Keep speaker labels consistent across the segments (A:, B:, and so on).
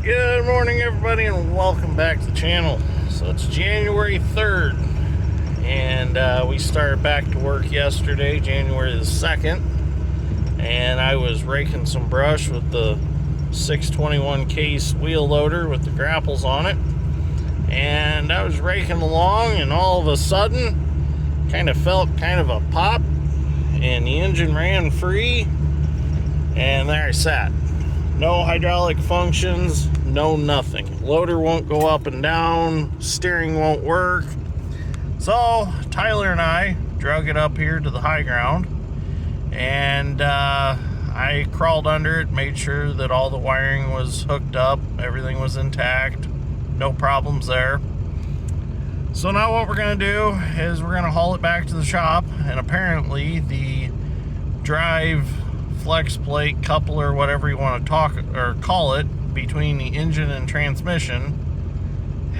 A: Good morning, everybody, and welcome back to the channel. So it's January 3rd, and we started back to work yesterday, January the 2nd, and I was raking some brush with the 621 case wheel loader with the grapples on it, and I was raking along, and all of a sudden kind of felt kind of a pop, and the engine ran free, and there I sat. No hydraulic functions, no nothing. Loader won't go up and down, steering won't work. So Tyler and I drug it up here to the high ground, and I crawled under it, made sure that all the wiring was hooked up, everything was intact, no problems there. So now what we're gonna do is we're gonna haul it back to the shop, and apparently the drive flex plate, coupler, whatever you want to talk or call it, between the engine and transmission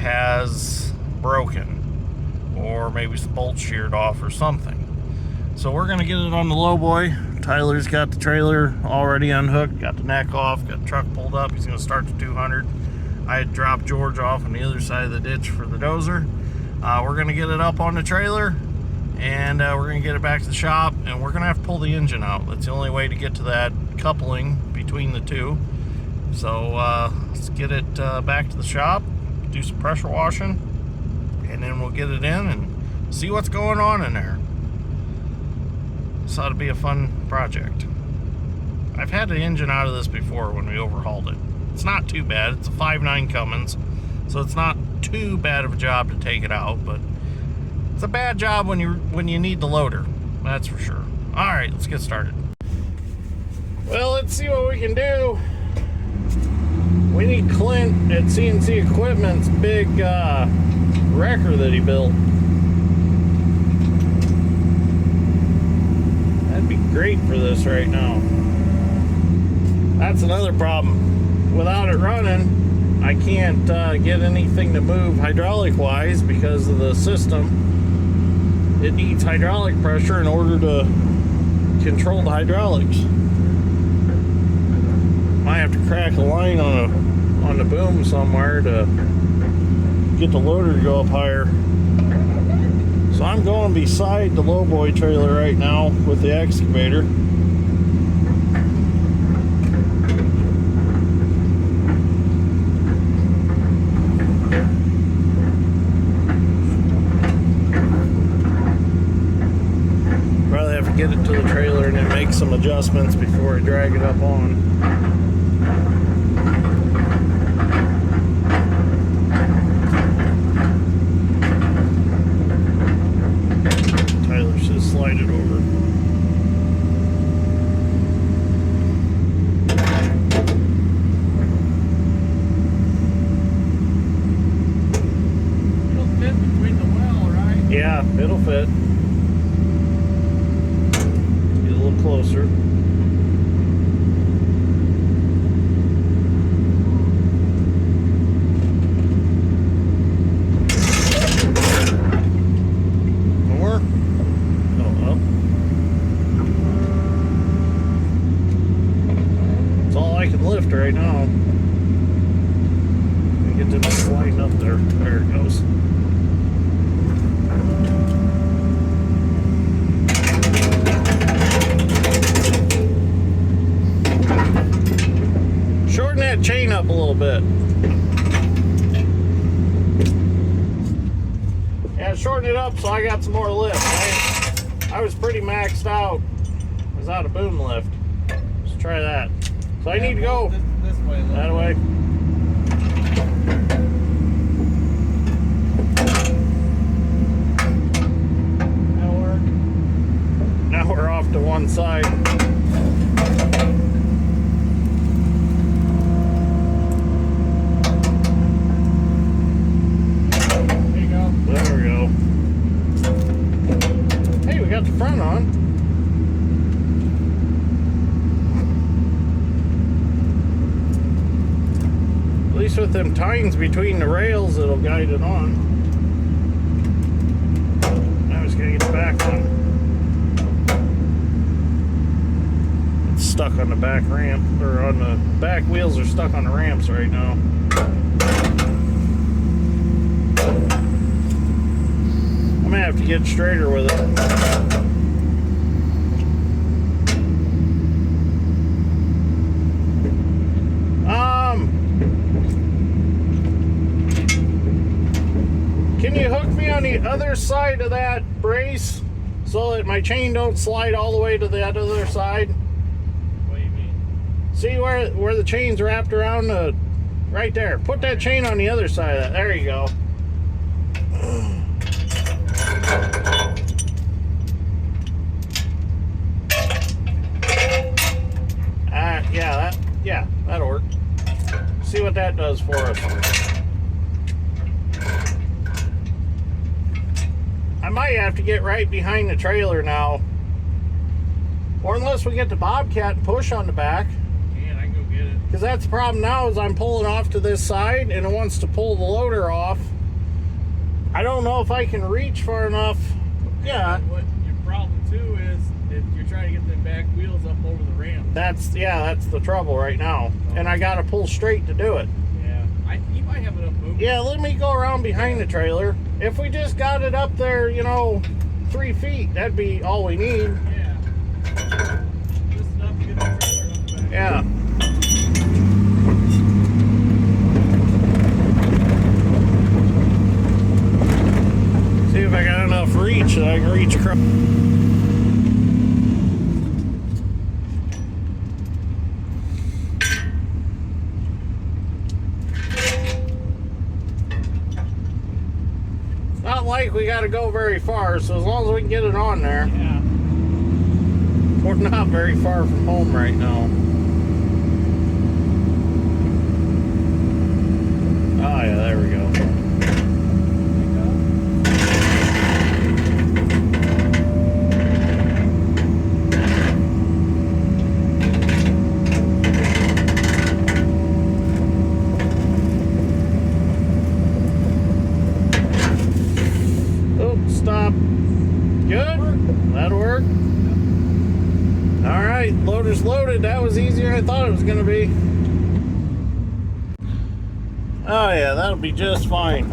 A: has broken, or maybe some bolts sheared off or something. So we're going to get it on the lowboy. Tyler's got the trailer already unhooked, got the neck off, got the truck pulled up. He's going to start the 200. I had dropped George off on the other side of the ditch for the dozer. We're going to get it up on the trailer, and we're going to get it back to the shop, and we're going to have to pull the engine out. That's the only way to get to that coupling between the two. So let's get it back to the shop, do some pressure washing, and then we'll get it in and see what's going on in there. This ought to be a fun project. I've had the engine out of this before when we overhauled it. It's not too bad. It's a 5.9 Cummins, so it's not too bad of a job to take it out, but it's a bad job when you need the loader, that's for sure. All right, let's get started. Well, let's see what we can do. We need Clint at CNC Equipment's big wrecker that he built. That'd be great for this right now. That's another problem. Without it running, I can't get anything to move hydraulic-wise because of the system. It needs hydraulic pressure in order to control the hydraulics. Might have to crack a line on the boom somewhere to get the loader to go up higher. So I'm going beside the lowboy trailer right now with the excavator. Get it to the trailer and then make some adjustments before I drag it up on. Tyler should slide it over.
B: It'll fit between the well, right?
A: Yeah, it'll fit. Closer. More? Oh, up. That's all I can lift right now. Get this line up there. There it goes. Shorten that chain up a little bit. Yeah, shorten it up so I got some more lift. I was pretty maxed out. I was out of boom lift. Let's try that. So I need to go
B: this way.
A: That way. That'll work. Now we're off to one side. There we go. Hey, we got the front on. At least with them tines between the rails, it'll guide it on. Now I just gotta get the back on. It's stuck on the back ramp, or on the back wheels are stuck on the ramps right now. I'm gonna have to get straighter with it. Can you hook me on the other side of that brace so that my chain don't slide all the way to the other side?
B: What do you mean?
A: See where the chain's wrapped around the, right there. Put that chain on the other side of that. There you go. Yeah, that'll work. See what that does for us. I might have to get right behind the trailer now. Or unless we get the Bobcat and push on the back.
B: Yeah, I can go get it.
A: Because that's the problem now, is I'm pulling off to this side and it wants to pull the loader off. I don't know if I can reach far enough. Yeah.
B: What your problem too is if you're trying to get them back wheels up over the ramp.
A: That's the trouble right now. And I gotta pull straight to do it.
B: Yeah. You might have enough movement.
A: Yeah, let me go around behind the trailer. If we just got it up there, 3 feet, that'd be all we need.
B: Yeah. Just enough to get the trailer up back.
A: Yeah. See if I got enough reach that I can reach across. Not like we got to go very far, so as long as we can get it on there.
B: Yeah.
A: We're not very far from home right now. Oh yeah, there we go. Stop. Good? That'll work. Alright, loader's loaded. That was easier than I thought it was going to be. Oh yeah, that'll be just fine.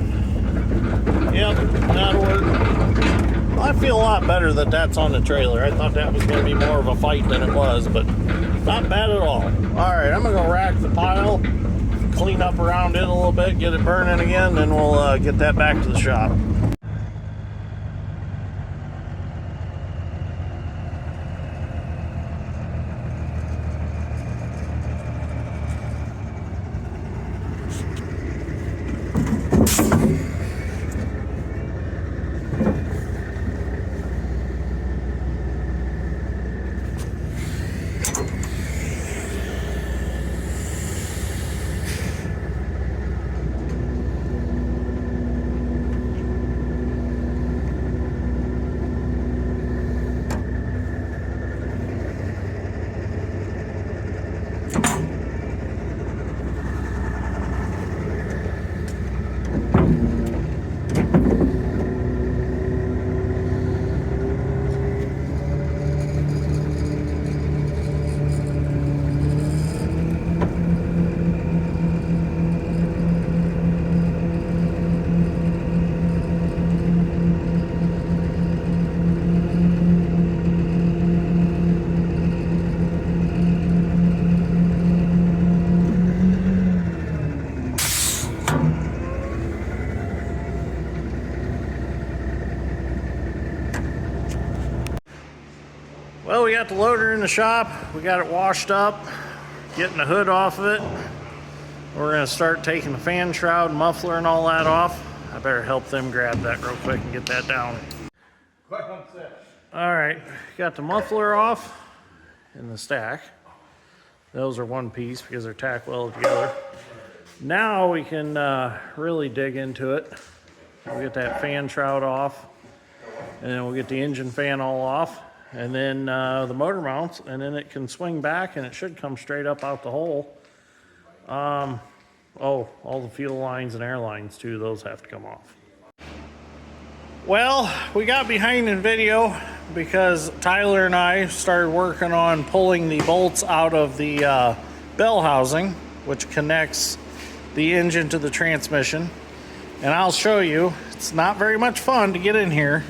A: Yep, that'll work. Well, I feel a lot better that that's on the trailer. I thought that was going to be more of a fight than it was, but not bad at all. Alright, I'm going to go rack the pile, clean up around it a little bit, get it burning again, then we'll get that back to the shop. Well, we got the loader in the shop. We got it washed up, getting the hood off of it. We're gonna start taking the fan shroud, muffler, and all that off. I better help them grab that real quick and get that down. All right, got the muffler off in the stack. Those are one piece because they're tack welded together. Now we can really dig into it. We'll get that fan shroud off, and then we'll get the engine fan all off, and then the motor mounts, and then it can swing back and it should come straight up out the hole. Oh, all the fuel lines and air lines too, those have to come off. Well, we got behind in video. because Tyler and I started working on pulling the bolts out of the bell housing, which connects the engine to the transmission. And I'll show you, it's not very much fun to get in here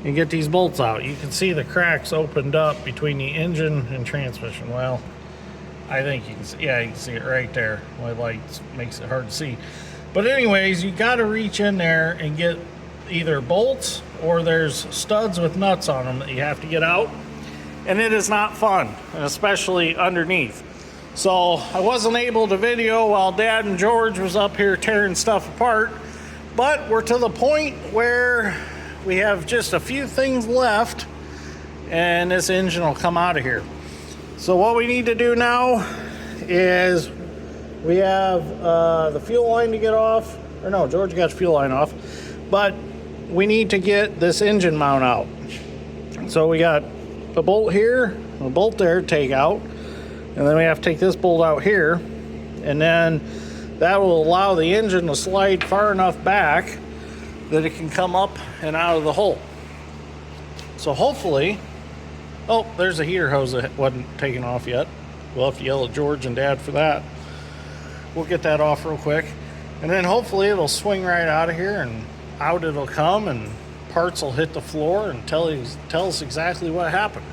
A: and get these bolts out. You can see the cracks opened up between the engine and transmission. Well, I think you can see, yeah, you can see it right there. My light makes it hard to see. But anyways, you got to reach in there and get either bolts or there's studs with nuts on them that you have to get out. And it is not fun, especially underneath. So I wasn't able to video while Dad and George was up here tearing stuff apart. But we're to the point where we have just a few things left and this engine will come out of here. So what we need to do now is we have the fuel line to get off. Or no, George got the fuel line off. But we need to get this engine mount out. So we got a bolt here, a bolt there to take out. And then we have to take this bolt out here. And then that will allow the engine to slide far enough back that it can come up and out of the hole. So hopefully, oh, there's a heater hose that wasn't taken off yet. We'll have to yell at George and Dad for that. We'll get that off real quick. And then hopefully it'll swing right out of here and out it'll come and parts will hit the floor and tell us exactly what happened.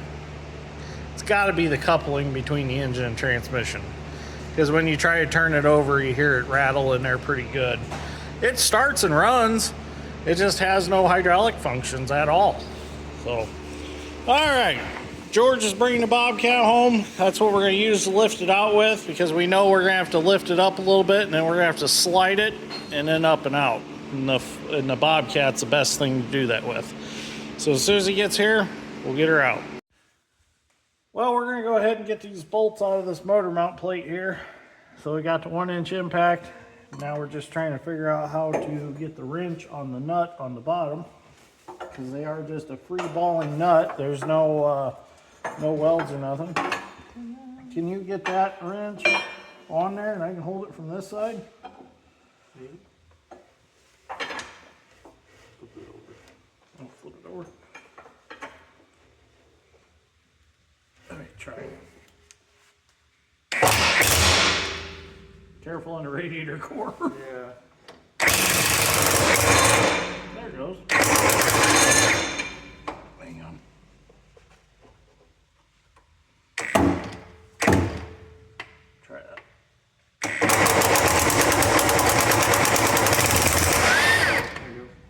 A: It's got to be the coupling between the engine and transmission, because when you try to turn it over, you hear it rattle in there pretty good. It starts and runs. It just has no hydraulic functions at all. So, all right. George is bringing the Bobcat home. That's what we're going to use to lift it out with, because we know we're going to have to lift it up a little bit, and then we're going to have to slide it and then up and out. And the Bobcat's the best thing to do that with. So as soon as he gets here, we'll get her out. Well, we're going to go ahead and get these bolts out of this motor mount plate here. So we got the 1-inch impact. Now we're just trying to figure out how to get the wrench on the nut on the bottom, because they are just a free balling nut. There's no welds or nothing. Can you get that wrench on there and I can hold it from this side? Maybe. I'll flip it over. Let me try it. Careful on the radiator core. Yeah. There it goes. Hang on. Try that.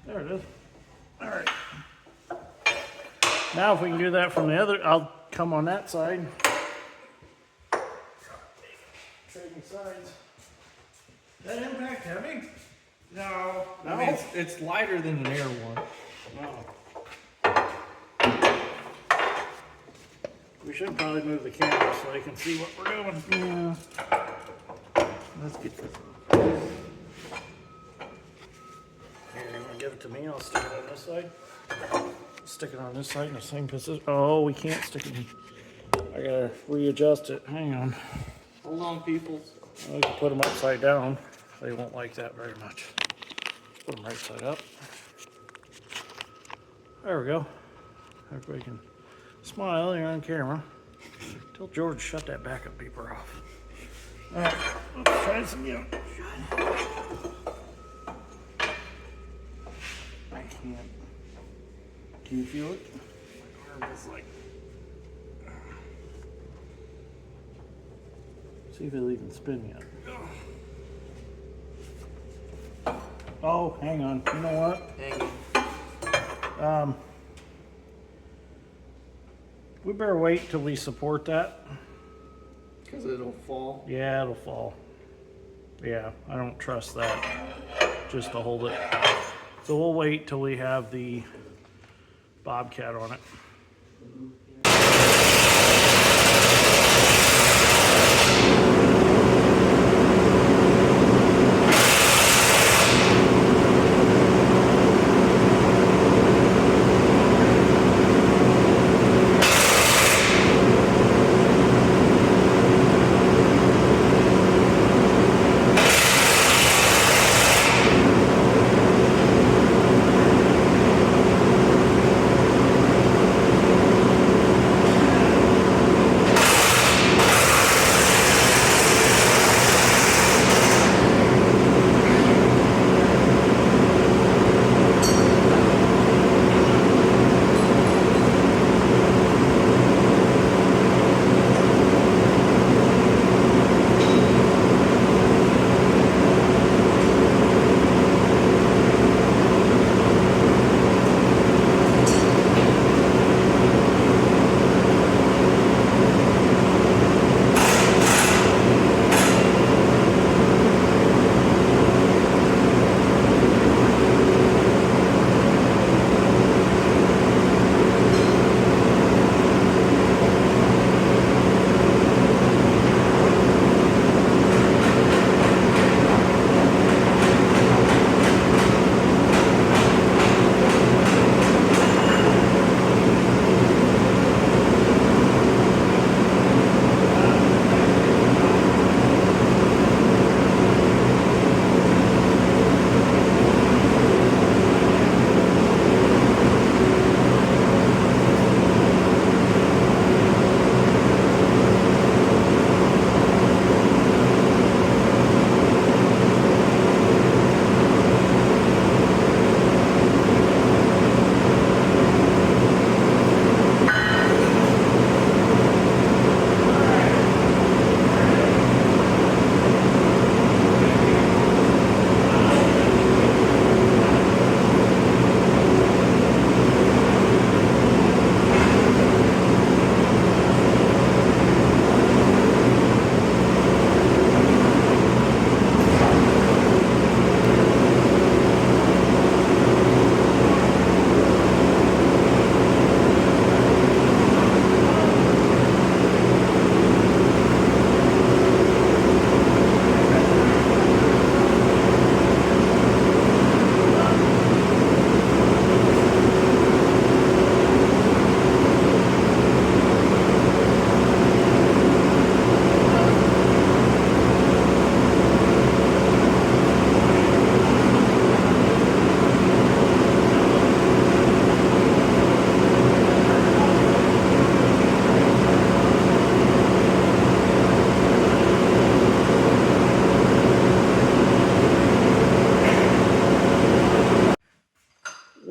A: There it is. All right. Now if we can do that from the other, I'll come on that side. Trading sides. That impact heavy? No.
B: I mean, it's lighter than an air one.
A: No. We should probably move the camera so they can see what we're doing. Yeah. Let's get this. Here, you want to give it to me? I'll stick it on this side. Stick it on this side in the same position. Oh, we can't stick it in. I gotta readjust it. Hang on.
B: Hold on, people.
A: We can put them upside down. They won't like that very much. Put them right side up. There we go. Everybody can smile. You're on camera. Tell George to shut that backup beeper off. All right, let's try this again. I can't. Can you feel it? My arm is like. See if it'll even spin yet. Oh, hang on. You know what?
B: Hang on.
A: We better wait till we support that.
B: Because it'll fall.
A: Yeah, it'll fall. Yeah, I don't trust that just to hold it. So we'll wait till we have the Bobcat on it.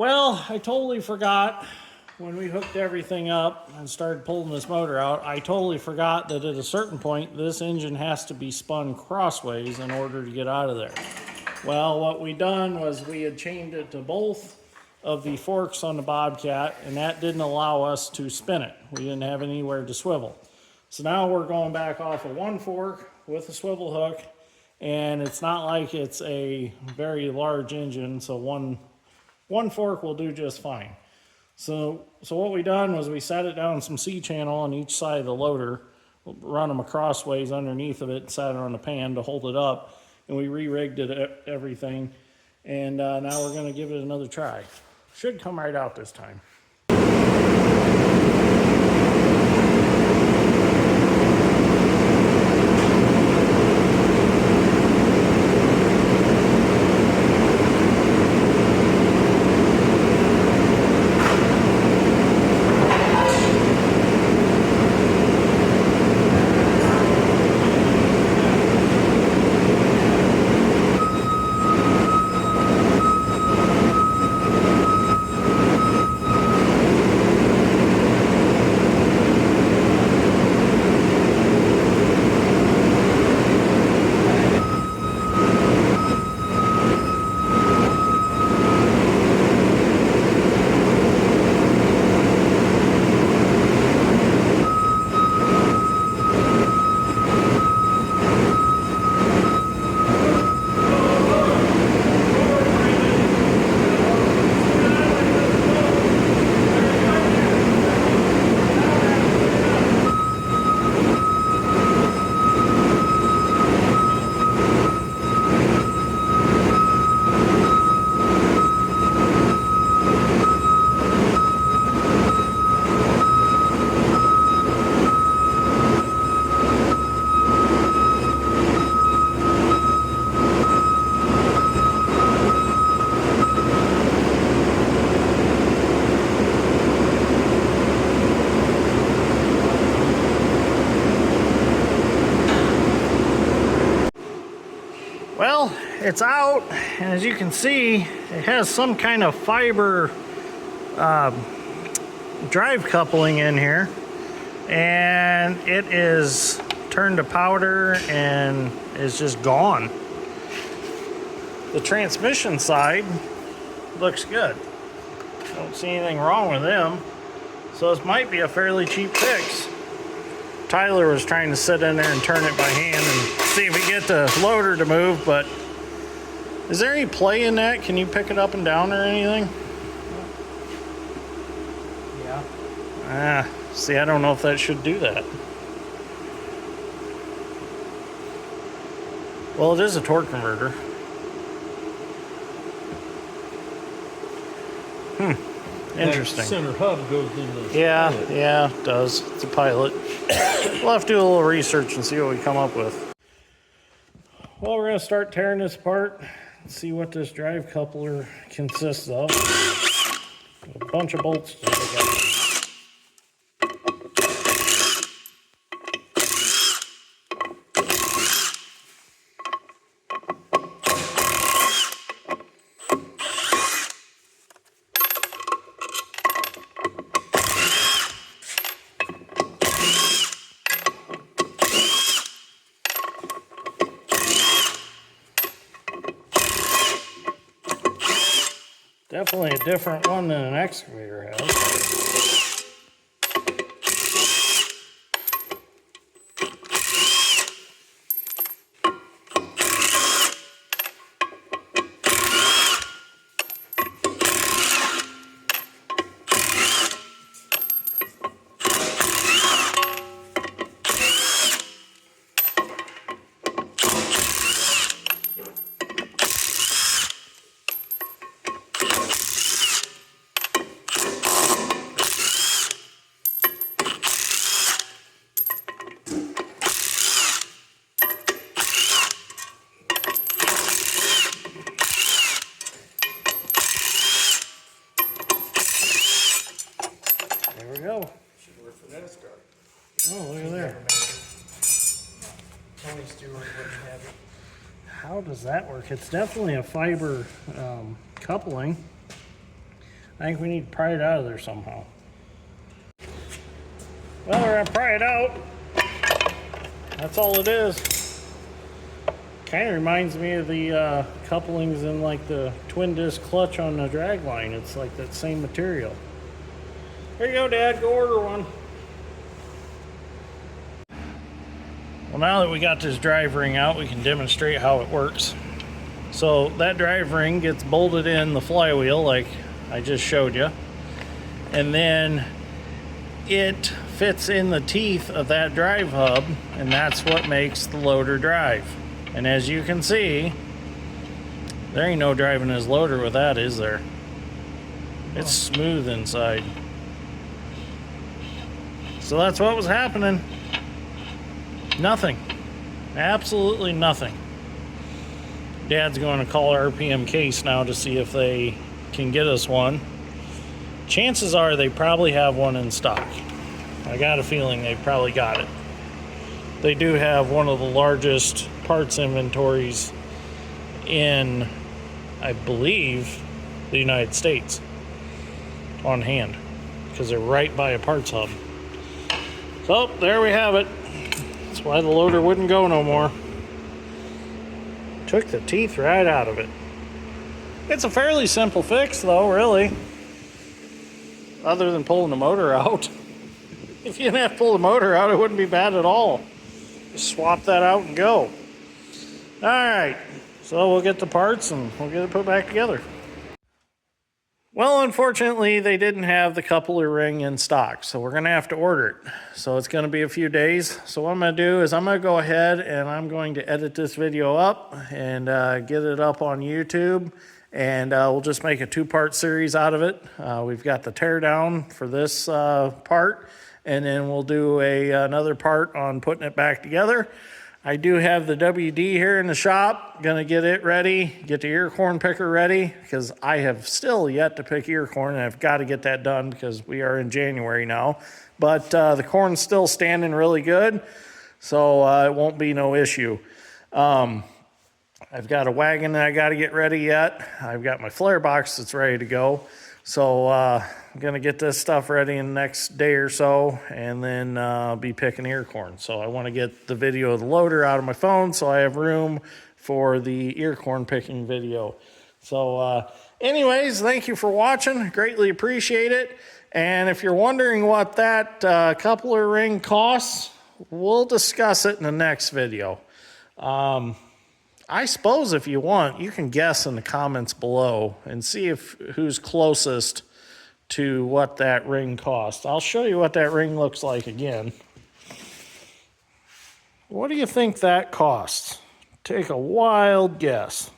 A: Well, I totally forgot when we hooked everything up and started pulling this motor out, I totally forgot that at a certain point, this engine has to be spun crossways in order to get out of there. Well, what we done was we had chained it to both of the forks on the Bobcat, and that didn't allow us to spin it. We didn't have anywhere to swivel. So now we're going back off of one fork with a swivel hook, and it's not like it's a very large engine, so one fork will do just fine. So what we done was we set it down some C-channel on each side of the loader, run them crossways underneath of it, set it on the pan to hold it up, and we re-rigged it, everything. And now we're gonna give it another try. Should come right out this time. Well, it's out, and as you can see, it has some kind of fiber drive coupling in here, and it is turned to powder and is just gone. The transmission side looks good. Don't see anything wrong with them, so this might be a fairly cheap fix. Tyler was trying to sit in there and turn it by hand and see if we get the loader to move, but is there any play in that? Can you pick it up and down or anything?
B: Yeah.
A: See, I don't know if that should do that. Well, it is a torque converter. Interesting.
B: That center hub goes in the
A: pilot. Yeah, it does. It's a pilot. We'll have to do a little research and see what we come up with. Well, we're going to start tearing this apart and see what this drive coupler consists of. A bunch of bolts to pick up. Definitely a different one than an excavator has. Go.
B: Should work for NASCAR.
A: Oh, look at there.
B: Tony Stewart wouldn't have it.
A: How does that work? It's definitely a fiber coupling. I think we need to pry it out of there somehow. Well, we're gonna pry it out. That's all it is. Kind of reminds me of the couplings in like the twin disc clutch on the drag line. It's like that same material. There you go, Dad, go order one. Well, now that we got this drive ring out, we can demonstrate how it works. So that drive ring gets bolted in the flywheel like I just showed you. And then it fits in the teeth of that drive hub, and that's what makes the loader drive. And as you can see, there ain't no driving this loader with that, is there? It's smooth inside. So that's what was happening. Nothing. Absolutely nothing. Dad's going to call RPM Case now to see if they can get us one. Chances are they probably have one in stock. I got a feeling they probably got it. They do have one of the largest parts inventories in, I believe, the United States on hand, because they're right by a parts hub. So there we have it. That's why the loader wouldn't go no more. Took the teeth right out of it. It's a fairly simple fix though, really. Other than pulling the motor out. If you didn't have to pull the motor out, it wouldn't be bad at all. Just swap that out and go. Alright, so we'll get the parts and we'll get it put back together. Well, unfortunately, they didn't have the coupler ring in stock, so we're going to have to order it. So it's going to be a few days. So what I'm going to do is I'm going to go ahead and I'm going to edit this video up and get it up on YouTube. And we'll just make a two-part series out of it. We've got the teardown for this part, and then we'll do another part on putting it back together. I do have the WD here in the shop. Gonna get it ready, get the ear corn picker ready, because I have still yet to pick ear corn, and I've got to get that done because we are in January now. But the corn's still standing really good, so it won't be no issue. I've got a wagon that I got to get ready yet. I've got my flare box that's ready to go. So I'm going to get this stuff ready in the next day or so, and then be picking ear corn. So I want to get the video of the loader out of my phone so I have room for the ear corn picking video. So anyways, thank you for watching. Greatly appreciate it. And if you're wondering what that coupler ring costs, we'll discuss it in the next video. I suppose if you want, you can guess in the comments below and see who's closest to what that ring costs. I'll show you what that ring looks like again. What do you think that costs? Take a wild guess.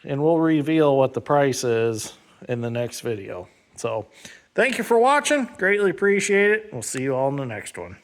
A: And we'll reveal what the price is in the next video. So, thank you for watching. Greatly appreciate it. We'll see you all in the next one.